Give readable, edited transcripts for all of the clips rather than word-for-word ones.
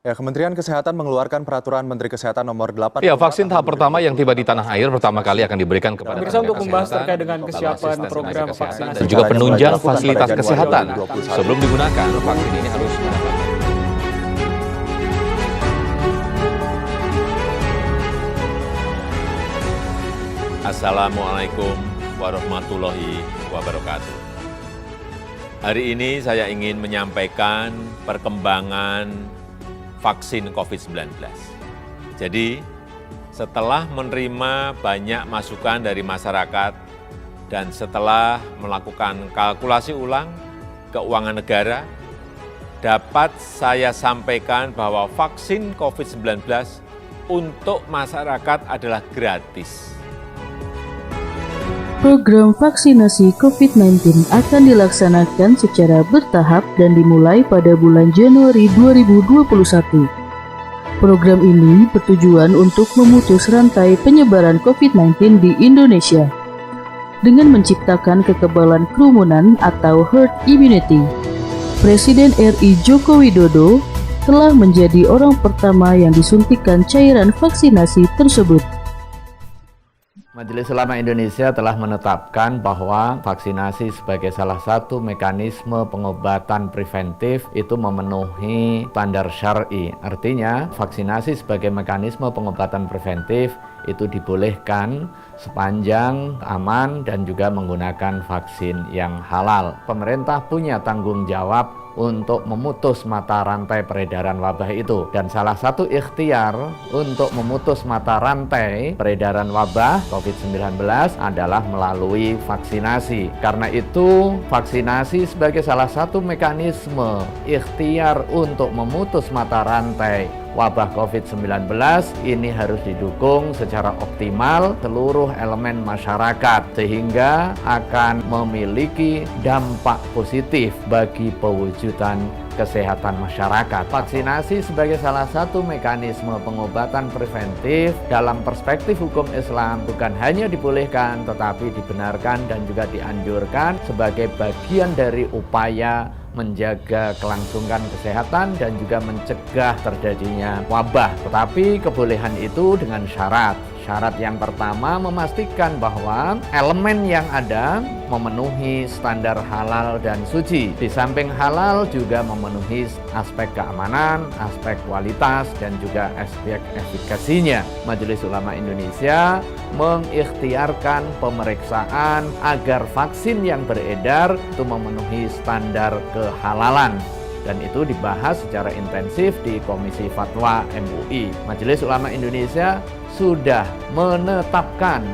Ya, Kementerian Kesehatan mengeluarkan peraturan Menteri Kesehatan nomor 8. Ya, vaksin tahap pertama yang tiba di tanah air pertama kali akan diberikan kepada Pemirsa, untuk tenaga membahas kesehatan, terkait dengan kesiapan asistensi program tenaga kesehatan, vaksinasi dan juga penunjang dilakukan pada fasilitas Januari kesehatan. 2021. Sebelum digunakan, vaksin ini harus mendapatkan. Assalamualaikum warahmatullahi wabarakatuh. Hari ini saya ingin menyampaikan perkembangan vaksin COVID-19. Jadi, setelah menerima banyak masukan dari masyarakat dan setelah melakukan kalkulasi ulang keuangan negara, dapat saya sampaikan bahwa vaksin COVID-19 untuk masyarakat adalah gratis. Program vaksinasi COVID-19 akan dilaksanakan secara bertahap dan dimulai pada bulan Januari 2021. Program ini bertujuan untuk memutus rantai penyebaran COVID-19 di Indonesia dengan menciptakan kekebalan kerumunan atau herd immunity. Presiden RI Joko Widodo telah menjadi orang pertama yang disuntikan cairan vaksinasi tersebut. Majelis Ulama Indonesia telah menetapkan bahwa vaksinasi sebagai salah satu mekanisme pengobatan preventif itu memenuhi standar syar'i. Artinya, vaksinasi sebagai mekanisme pengobatan preventif itu dibolehkan sepanjang aman dan juga menggunakan vaksin yang halal. Pemerintah punya tanggung jawab untuk memutus mata rantai peredaran wabah itu. Dan salah satu ikhtiar untuk memutus mata rantai peredaran wabah COVID-19 adalah melalui vaksinasi. Karena itu, vaksinasi sebagai salah satu mekanisme ikhtiar untuk memutus mata rantai wabah COVID-19 ini harus didukung secara optimal seluruh elemen masyarakat sehingga akan memiliki dampak positif bagi pewujudan kesehatan masyarakat. Vaksinasi sebagai salah satu mekanisme pengobatan preventif dalam perspektif hukum Islam bukan hanya dibolehkan tetapi dibenarkan dan juga dianjurkan sebagai bagian dari upaya menjaga kelangsungan kesehatan dan juga mencegah terjadinya wabah. Tetapi kebolehan itu dengan syarat. Syarat yang pertama memastikan bahwa elemen yang ada memenuhi standar halal dan suci. Di samping halal juga memenuhi aspek keamanan, aspek kualitas, dan juga aspek efikasinya. Majelis Ulama Indonesia mengikhtiarkan pemeriksaan agar vaksin yang beredar itu memenuhi standar kehalalan. Dan itu dibahas secara intensif di Komisi Fatwa MUI. Majelis Ulama Indonesia sudah menetapkan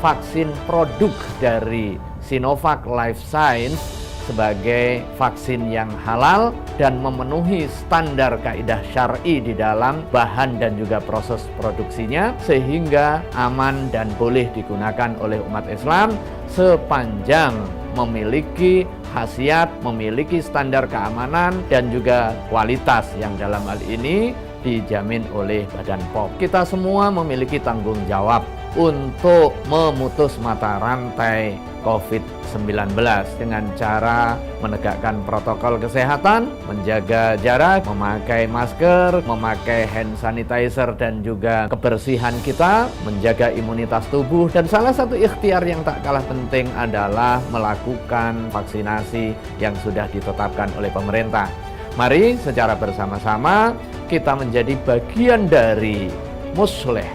vaksin produk dari Sinovac Life Science sebagai vaksin yang halal dan memenuhi standar kaidah syar'i di dalam bahan dan juga proses produksinya sehingga aman dan boleh digunakan oleh umat Islam sepanjang memiliki khasiat, memiliki standar keamanan dan juga kualitas yang dalam hal ini dijamin oleh Badan POM. Kita semua memiliki tanggung jawab untuk memutus mata rantai COVID-19 dengan cara menegakkan protokol kesehatan, menjaga jarak, memakai masker, memakai hand sanitizer dan juga kebersihan kita, menjaga imunitas tubuh. Dan salah satu ikhtiar yang tak kalah penting adalah melakukan vaksinasi yang sudah ditetapkan oleh pemerintah. Mari secara bersama-sama kita menjadi bagian dari musleh,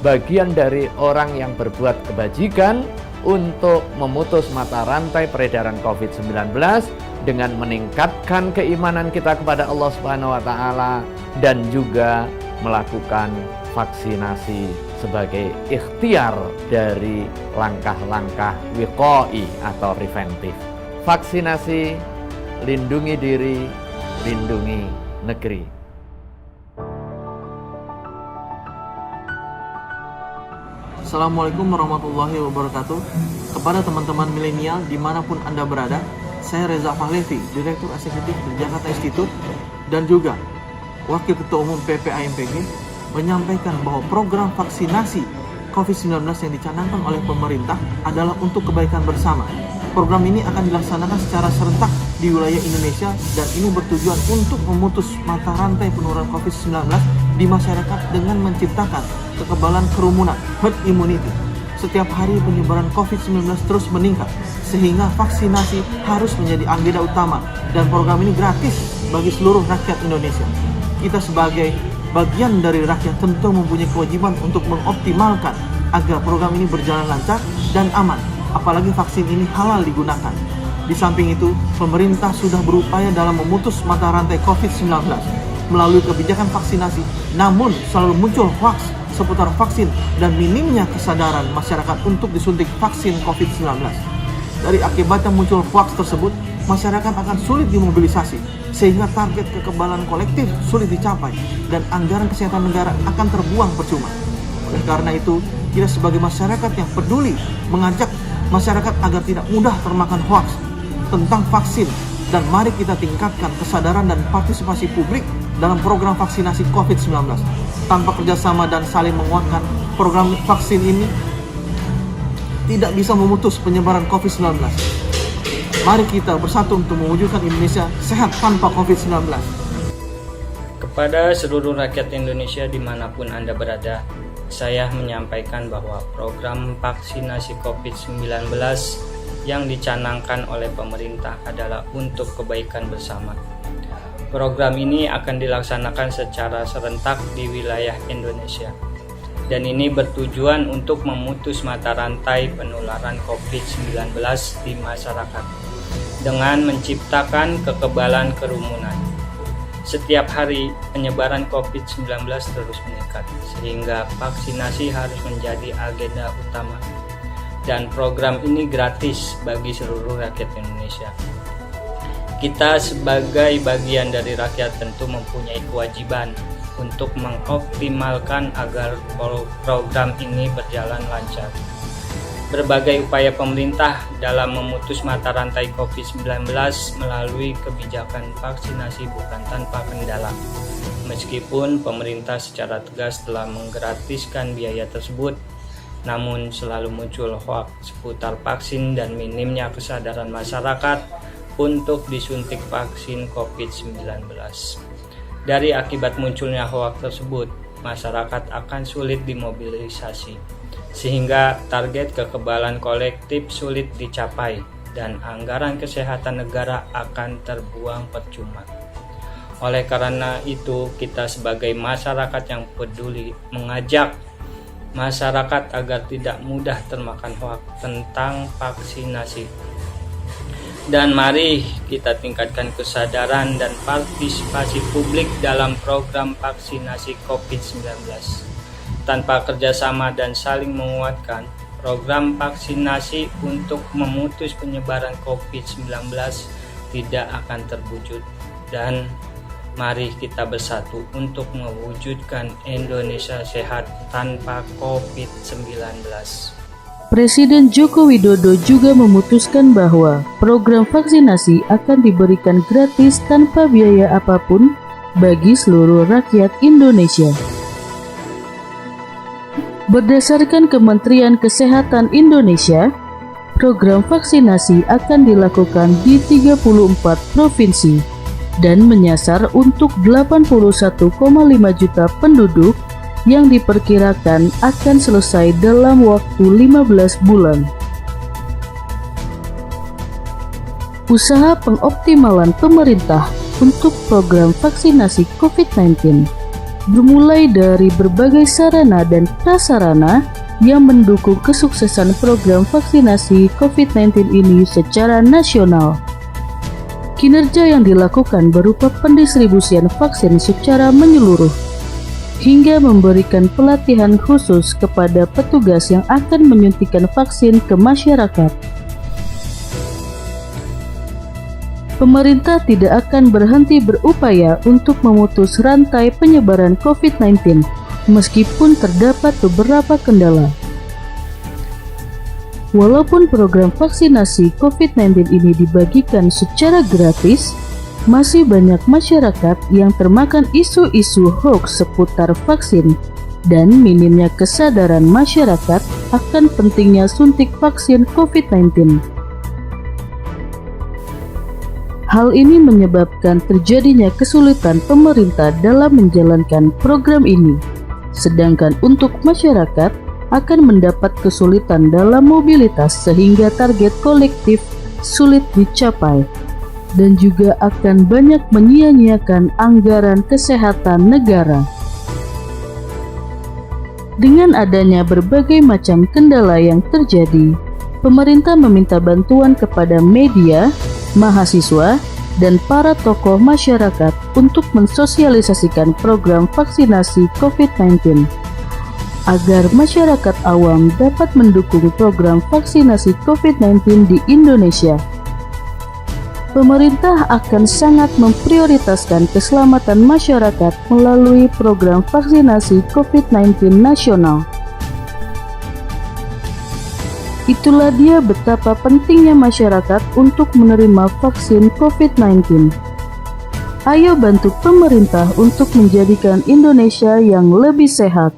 bagian dari orang yang berbuat kebajikan untuk memutus mata rantai peredaran COVID-19 dengan meningkatkan keimanan kita kepada Allah Subhanahu wa taala dan juga melakukan vaksinasi sebagai ikhtiar dari langkah-langkah wiqai atau preventif. Vaksinasi, lindungi diri, lindungi negeri. Assalamualaikum warahmatullahi wabarakatuh. Kepada teman-teman milenial dimanapun Anda berada, saya Reza Fahlevi, Direktur Eksekutif Jakarta Institute dan juga Wakil Ketua Umum PPAMPG menyampaikan bahwa program vaksinasi COVID-19 yang dicanangkan oleh pemerintah adalah untuk kebaikan bersama. Program ini akan dilaksanakan secara serentak di wilayah Indonesia, dan ini bertujuan untuk memutus mata rantai penularan COVID-19 di masyarakat dengan menciptakan kekebalan kerumunan, herd immunity. Setiap hari penyebaran COVID-19 terus meningkat, sehingga vaksinasi harus menjadi agenda utama, dan program ini gratis bagi seluruh rakyat Indonesia. Kita sebagai bagian dari rakyat tentu mempunyai kewajiban untuk mengoptimalkan agar program ini berjalan lancar dan aman, apalagi vaksin ini halal digunakan. Di samping itu, pemerintah sudah berupaya dalam memutus mata rantai COVID-19 melalui kebijakan vaksinasi, namun selalu muncul hoaks seputar vaksin dan minimnya kesadaran masyarakat untuk disuntik vaksin COVID-19. Dari akibatnya muncul hoaks tersebut, masyarakat akan sulit dimobilisasi, sehingga target kekebalan kolektif sulit dicapai dan anggaran kesehatan negara akan terbuang percuma. Oleh karena itu, kita sebagai masyarakat yang peduli mengajak masyarakat agar tidak mudah termakan hoaks tentang vaksin, dan mari kita tingkatkan kesadaran dan partisipasi publik dalam program vaksinasi COVID-19. Tanpa kerjasama dan saling menguatkan, program vaksin ini tidak bisa memutus penyebaran COVID-19. Mari kita bersatu untuk mewujudkan Indonesia sehat tanpa COVID-19. Kepada seluruh rakyat Indonesia dimanapun Anda berada, saya menyampaikan bahwa program vaksinasi COVID-19 yang dicanangkan oleh pemerintah adalah untuk kebaikan bersama. Program ini akan dilaksanakan secara serentak di wilayah Indonesia, dan ini bertujuan untuk memutus mata rantai penularan COVID-19 di masyarakat dengan menciptakan kekebalan kerumunan. Setiap hari penyebaran COVID-19 terus meningkat, sehingga vaksinasi harus menjadi agenda utama, dan program ini gratis bagi seluruh rakyat Indonesia. Kita sebagai bagian dari rakyat tentu mempunyai kewajiban untuk mengoptimalkan agar program ini berjalan lancar. Berbagai upaya pemerintah dalam memutus mata rantai COVID-19 melalui kebijakan vaksinasi bukan tanpa kendala. Meskipun pemerintah secara tegas telah menggratiskan biaya tersebut, namun selalu muncul hoaks seputar vaksin dan minimnya kesadaran masyarakat untuk disuntik vaksin COVID-19. Dari akibat munculnya hoaks tersebut, masyarakat akan sulit dimobilisasi, sehingga target kekebalan kolektif sulit dicapai dan anggaran kesehatan negara akan terbuang percuma. Oleh karena itu, kita sebagai masyarakat yang peduli mengajak masyarakat agar tidak mudah termakan hoaks tentang vaksinasi. Dan mari kita tingkatkan kesadaran dan partisipasi publik dalam program vaksinasi COVID-19. Tanpa kerjasama dan saling menguatkan, program vaksinasi untuk memutus penyebaran COVID-19 tidak akan terwujud. Dan mari kita bersatu untuk mewujudkan Indonesia sehat tanpa COVID-19. Presiden Joko Widodo juga memutuskan bahwa program vaksinasi akan diberikan gratis tanpa biaya apapun bagi seluruh rakyat Indonesia. Berdasarkan Kementerian Kesehatan Indonesia, program vaksinasi akan dilakukan di 34 provinsi dan menyasar untuk 81,5 juta penduduk yang diperkirakan akan selesai dalam waktu 15 bulan. Usaha pengoptimalan pemerintah untuk program vaksinasi COVID-19 bermulai dari berbagai sarana dan prasarana yang mendukung kesuksesan program vaksinasi COVID-19 ini secara nasional. Kinerja yang dilakukan berupa pendistribusian vaksin secara menyeluruh, hingga memberikan pelatihan khusus kepada petugas yang akan menyuntikkan vaksin ke masyarakat. Pemerintah tidak akan berhenti berupaya untuk memutus rantai penyebaran COVID-19 meskipun terdapat beberapa kendala. Walaupun program vaksinasi COVID-19 ini dibagikan secara gratis, masih banyak masyarakat yang termakan isu-isu hoaks seputar vaksin dan minimnya kesadaran masyarakat akan pentingnya suntik vaksin COVID-19. Hal ini menyebabkan terjadinya kesulitan pemerintah dalam menjalankan program ini. Sedangkan untuk masyarakat akan mendapat kesulitan dalam mobilitas sehingga target kolektif sulit dicapai dan juga akan banyak menyia-nyiakan anggaran kesehatan negara. Dengan adanya berbagai macam kendala yang terjadi, pemerintah meminta bantuan kepada media, mahasiswa, dan para tokoh masyarakat untuk mensosialisasikan program vaksinasi COVID-19 agar masyarakat awam dapat mendukung program vaksinasi COVID-19 di Indonesia. Pemerintah akan sangat memprioritaskan keselamatan masyarakat melalui program vaksinasi COVID-19 nasional. Itulah dia betapa pentingnya masyarakat untuk menerima vaksin COVID-19. Ayo bantu pemerintah untuk menjadikan Indonesia yang lebih sehat.